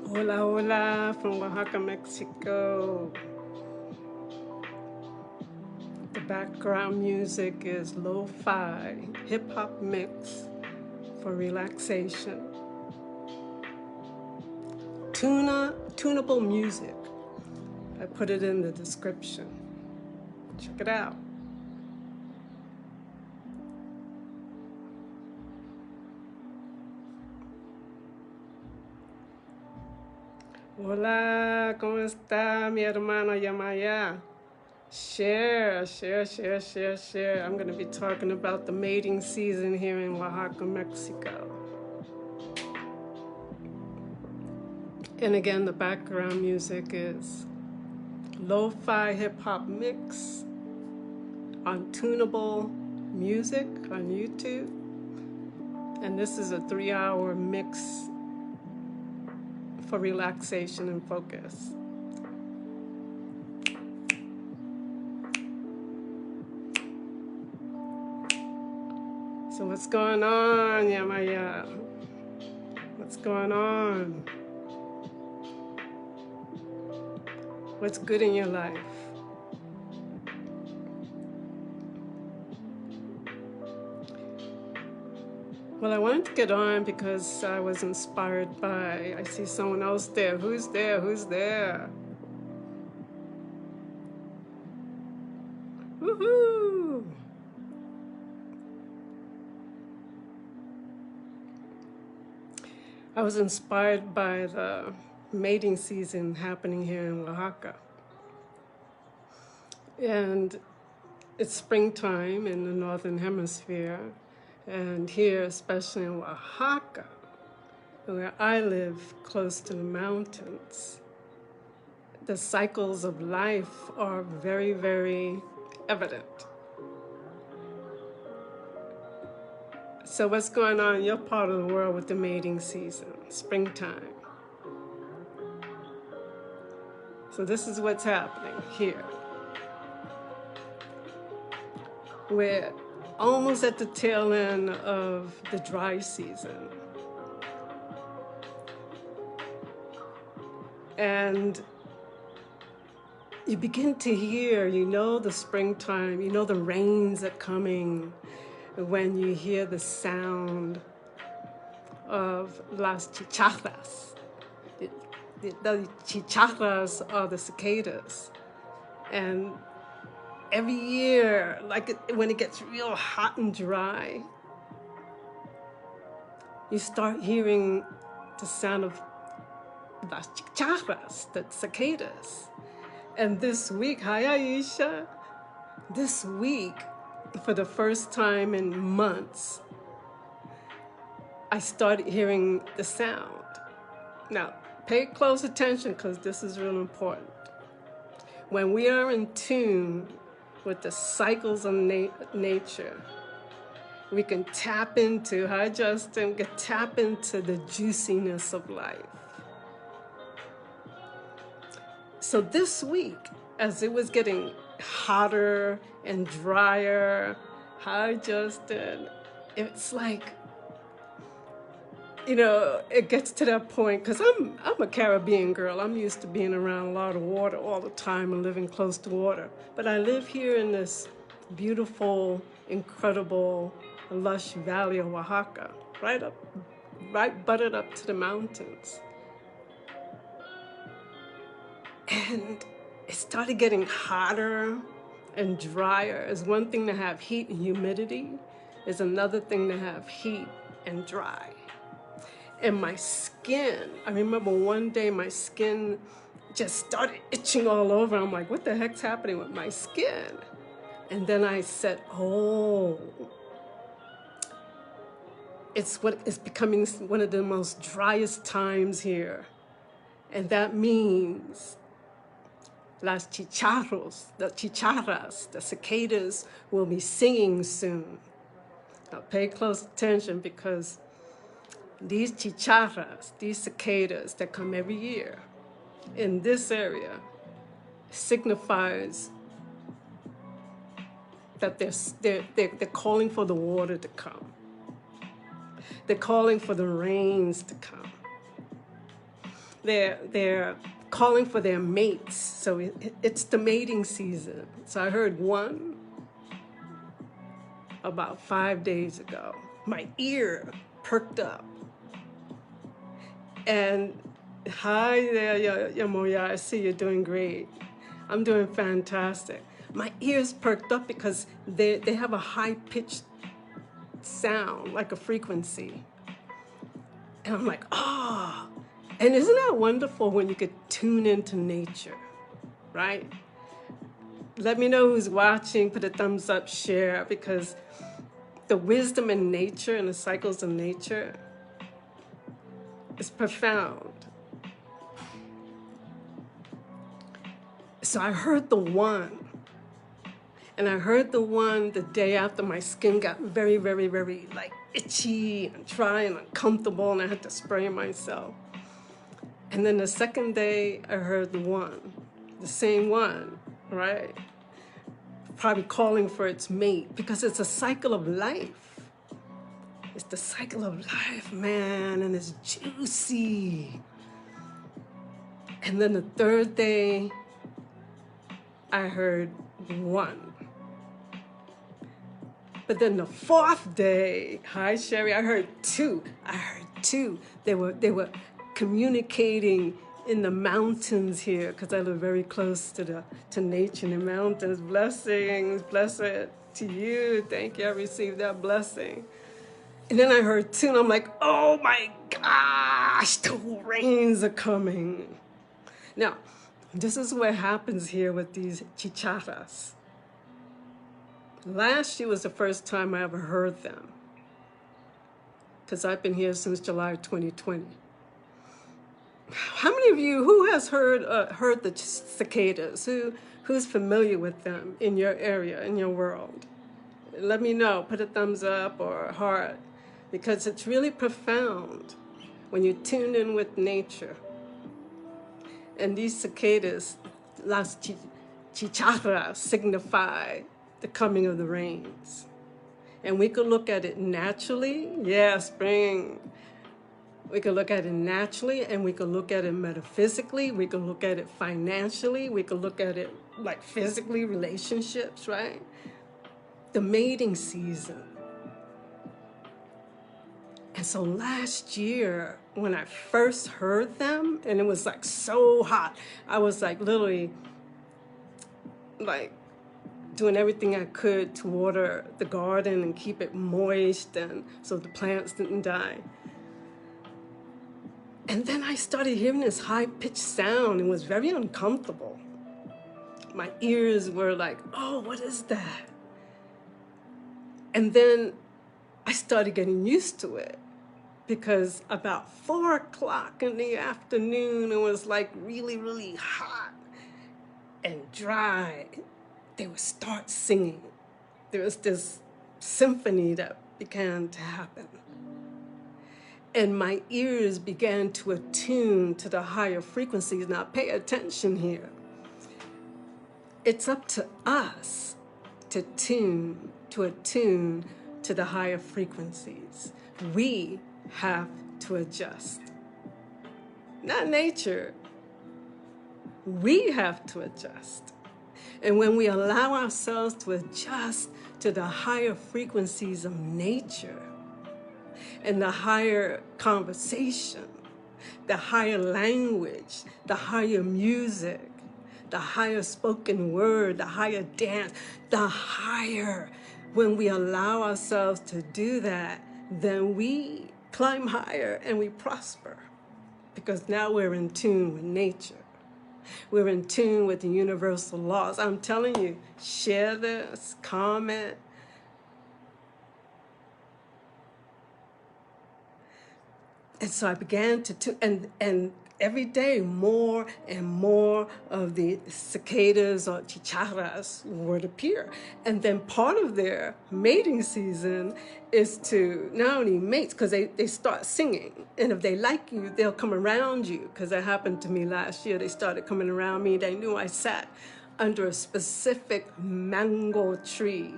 Hola, hola, from Oaxaca, Mexico. The background music is lo-fi, hip-hop mix for relaxation. Tunable music. I put it in the description. Check it out. Hola, ¿cómo está mi hermano Yamaya? Share. I'm going to be talking about the mating season here in Oaxaca, Mexico. And again, the background music is lo-fi hip-hop mix on tunable music on YouTube. And this is a 3-hour mix for relaxation and focus. So what's going on, Yamaya? What's going on? What's good in your life? Well, I wanted to get on because I was inspired by, I see someone else there. Who's there? Who's there? Woohoo! I was inspired by the mating season happening here in Oaxaca. And it's springtime in the Northern Hemisphere. And here, especially in Oaxaca, where I live close to the mountains, the cycles of life are very, very evident. So what's going on in your part of the world with the mating season, springtime? So this is what's happening here. We're almost at the tail end of the dry season. And you begin to hear, the springtime, the rains are coming when you hear the sound of las cigarras. The cigarras are the cicadas. And every year, when it gets real hot and dry, you start hearing the sound of las cigarras, the cicadas. And this week, hi Aisha, this week, for the first time in months, I started hearing the sound. Now, pay close attention because this is real important. When we are in tune with the cycles of nature, we can tap into, hi Justin, we can tap into the juiciness of life. So this week, as it was getting hotter and drier, hi Justin, it's like, it gets to that point, because I'm a Caribbean girl. I'm used to being around a lot of water all the time and living close to water. But I live here in this beautiful, incredible, lush valley of Oaxaca, right butted up to the mountains. And it started getting hotter and drier. It's one thing to have heat and humidity. It's another thing to have heat and dry. And my skin, I remember one day my skin just started itching all over. I'm like, what the heck's happening with my skin? And then I said, oh, it's becoming one of the most driest times here. And that means las cigarras, the cicadas will be singing soon. Now pay close attention, because these cigarras, these cicadas that come every year, in this area signifies that they're calling for the water to come. They're calling for the rains to come. They're calling for their mates. So it's the mating season. So I heard one about 5 days ago. My ear perked up. And hi there, Yamoya, I see you're doing great. I'm doing fantastic. My ears perked up because they have a high-pitched sound, like a frequency. And I'm like, ah. Oh. And isn't that wonderful when you could tune into nature, right? Let me know who's watching, put a thumbs up, share, because the wisdom in nature and the cycles of nature is profound. So I heard the one. And I heard the one the day after my skin got very, very, very like itchy and dry and uncomfortable, and I had to spray myself. And then the second day I heard the one, the same one, right? Probably calling for its mate, because it's a cycle of life. It's the cycle of life, man, and it's juicy. And then the third day I heard one. But then the fourth day, hi Sherry, I heard two. They were communicating in the mountains here, because I live very close to nature and the mountains. Blessings, blessed to you. Thank you, I received that blessing. And then I heard two, and I'm like, oh my gosh, the rains are coming. Now, this is what happens here with these cigarras. Last year was the first time I ever heard them, because I've been here since July 2020. How many of you, who has heard the cicadas? Who's familiar with them in your area, in your world? Let me know. Put a thumbs up or a heart, because it's really profound when you tune in with nature. And these cicadas, las cigarras, signify the coming of the rains. And we could look at it naturally. Yeah, spring. We could look at it naturally, and we could look at it metaphysically. We could look at it financially. We could look at it like physically, relationships, right? The mating season. And so last year, when I first heard them, and it was like so hot, I was like literally like doing everything I could to water the garden and keep it moist, and so the plants didn't die. And then I started hearing this high-pitched sound. It was very uncomfortable. My ears were like, oh, what is that? And then I started getting used to it, because about 4 o'clock in the afternoon, it was like really, really hot and dry. They would start singing. There was this symphony that began to happen. And my ears began to attune to the higher frequencies. Now pay attention here. It's up to us to attune to the higher frequencies. We have to adjust. Not nature. We have to adjust. And when we allow ourselves to adjust to the higher frequencies of nature, and the higher conversation, the higher language, the higher music, the higher spoken word, the higher dance, the higher, when we allow ourselves to do that, then we climb higher and we prosper, because now we're in tune with nature. We're in tune with the universal laws. I'm telling you, share this, comment. And so I began to and every day more and more of the cicadas or cigarras would appear. And then part of their mating season is to not only mate, because they start singing. And if they like you, they'll come around you. Because that happened to me last year. They started coming around me. They knew I sat under a specific mango tree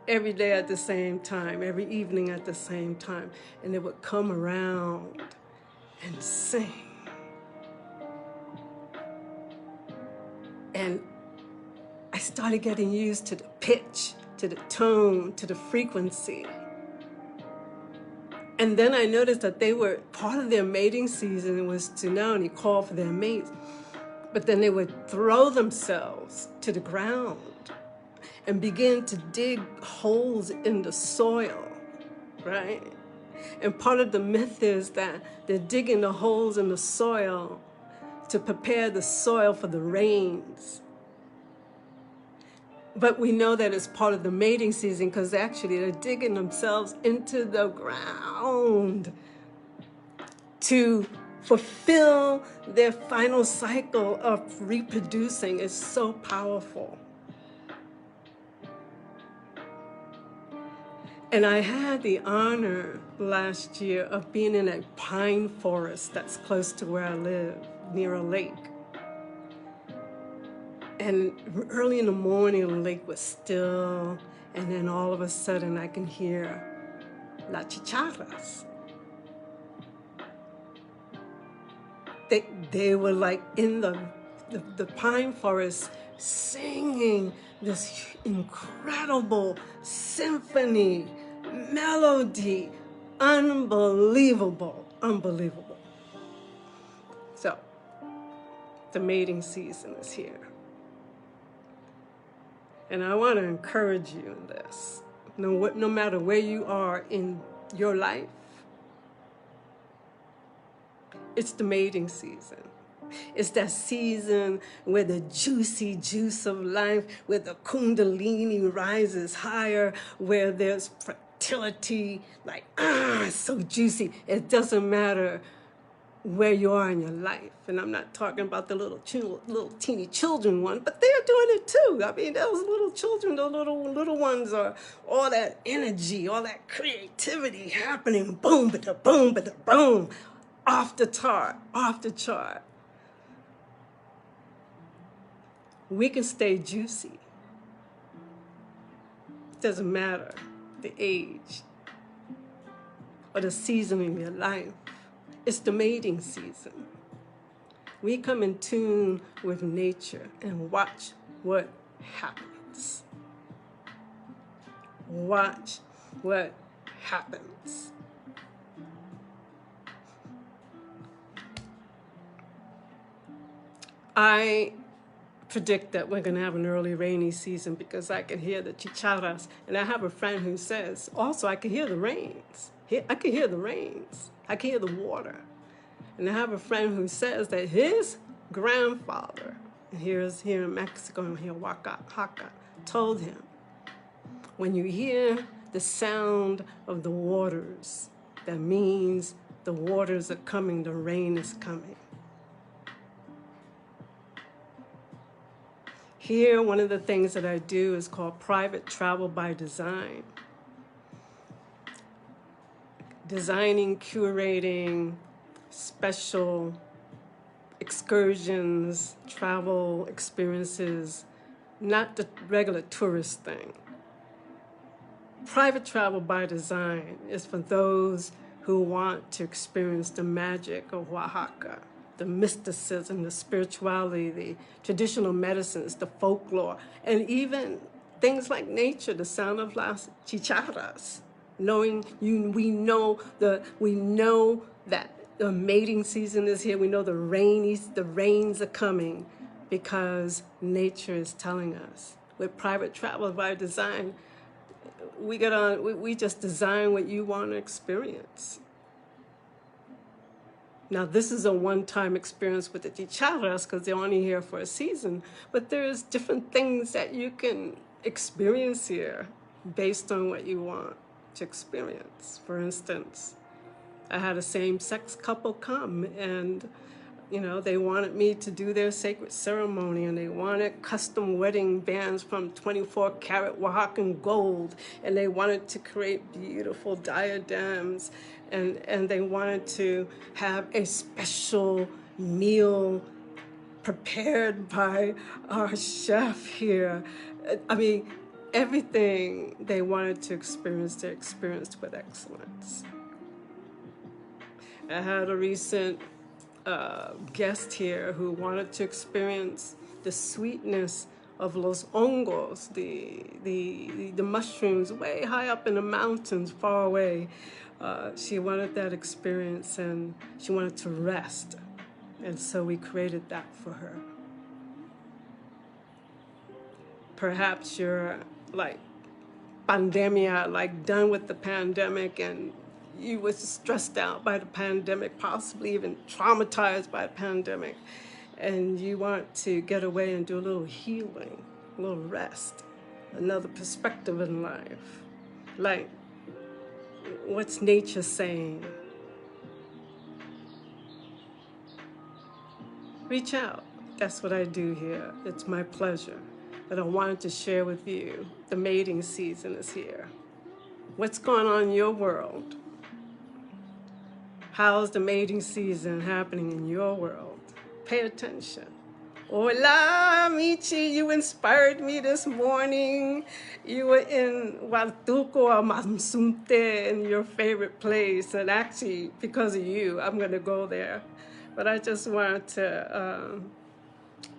every day at the same time, every evening at the same time. And they would come around and sing. And I started getting used to the pitch, to the tone, to the frequency. And then I noticed that they were, part of their mating season was to not only call for their mates, but then they would throw themselves to the ground and begin to dig holes in the soil, right? And part of the myth is that they're digging the holes in the soil to prepare the soil for the rains. But we know that it's part of the mating season because actually they're digging themselves into the ground to fulfill their final cycle of reproducing. It's so powerful. And I had the honor last year of being in a pine forest that's close to where I live, near a lake. And early in the morning, the lake was still, and then all of a sudden I can hear las cigarras. They were like in the pine forest singing this incredible symphony, melody, unbelievable. So, the mating season is here. And I want to encourage you in this. No matter where you are in your life, it's the mating season. It's that season where the juicy juice of life, where the Kundalini rises higher, where there's fertility, like, it's so juicy. It doesn't matter where you are in your life. And I'm not talking about the little teeny children one, but they're doing it too. I mean, those little children, the little ones are all that energy, all that creativity happening, boom, ba-da, boom, ba-da, boom, off the chart. We can stay juicy. It doesn't matter the age or the season in your life. It's the mating season. We come in tune with nature and watch what happens. Watch what happens. I predict that we're going to have an early rainy season because I can hear the cigarras. And I have a friend who says, also, I can hear the rains. I can hear the rains. I can hear the water. And I have a friend who says that his grandfather, here in Mexico, here in Oaxaca, told him, when you hear the sound of the waters, that means the waters are coming, the rain is coming. Here, one of the things that I do is called private travel by design. Designing, curating special excursions, travel experiences, not the regular tourist thing. Private travel by design is for those who want to experience the magic of Oaxaca, the mysticism, the spirituality, the traditional medicines, the folklore, and even things like nature, the sound of las cigarras. We know that the mating season is here. We know the rains are coming because nature is telling us. With private travel by design, we just design what you want to experience. Now, this is a one-time experience with the cigarras because they're only here for a season, but there's different things that you can experience here based on what you want to experience. For instance, I had a same-sex couple come, and you know, they wanted me to do their sacred ceremony, and they wanted custom wedding bands from 24-karat Oaxacan gold, and they wanted to create beautiful diadems, and they wanted to have a special meal prepared by our chef here. I mean, everything they wanted to experience, they experienced with excellence. I had a recent guest here who wanted to experience the sweetness of los hongos, the mushrooms way high up in the mountains, far away. She wanted that experience, and she wanted to rest. And so we created that for her. Perhaps you're like pandemia, like done with the pandemic, and you were stressed out by the pandemic, possibly even traumatized by the pandemic, and you want to get away and do a little healing, a little rest, another perspective in life. Like, what's nature saying? Reach out. That's what I do here. It's my pleasure. But I wanted to share with you, the mating season is here. What's going on in your world? How's the mating season happening in your world? Pay attention. Hola, Michi, you inspired me this morning. You were in Hualtuco or Mazunte, in your favorite place. And actually, because of you, I'm going to go there. But I just wanted to,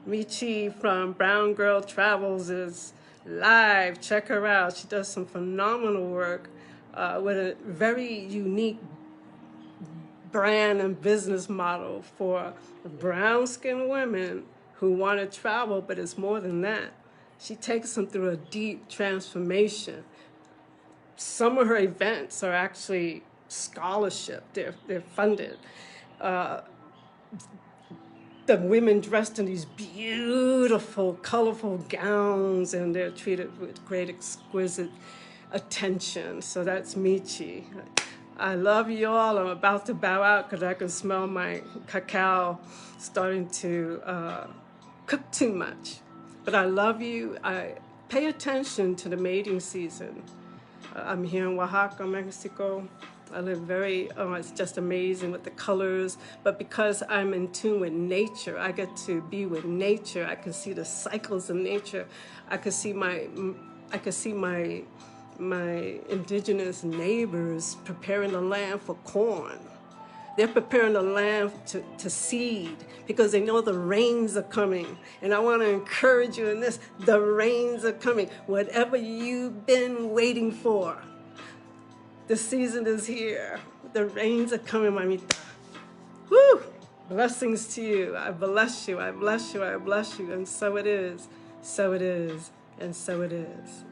Michi from Brown Girl Travels is live. Check her out. She does some phenomenal work with a very unique brand and business model for brown-skinned women who want to travel, but it's more than that. She takes them through a deep transformation. Some of her events are actually scholarship. They're funded. The women dressed in these beautiful, colorful gowns, and they're treated with great, exquisite attention. So that's Michi. I love you all. I'm about to bow out because I can smell my cacao starting to cook too much. But I love you. I pay attention to the mating season. I'm here in Oaxaca, Mexico. I live it's just amazing with the colors. But because I'm in tune with nature, I get to be with nature. I can see the cycles of nature. I can see my indigenous neighbors preparing the land for corn. They're preparing the land to seed because they know the rains are coming. And I want to encourage you in this, the rains are coming. Whatever you've been waiting for, the season is here. The rains are coming, mamita. Woo! Blessings to you. I bless you, I bless you, I bless you. And so it is, so it is, and so it is.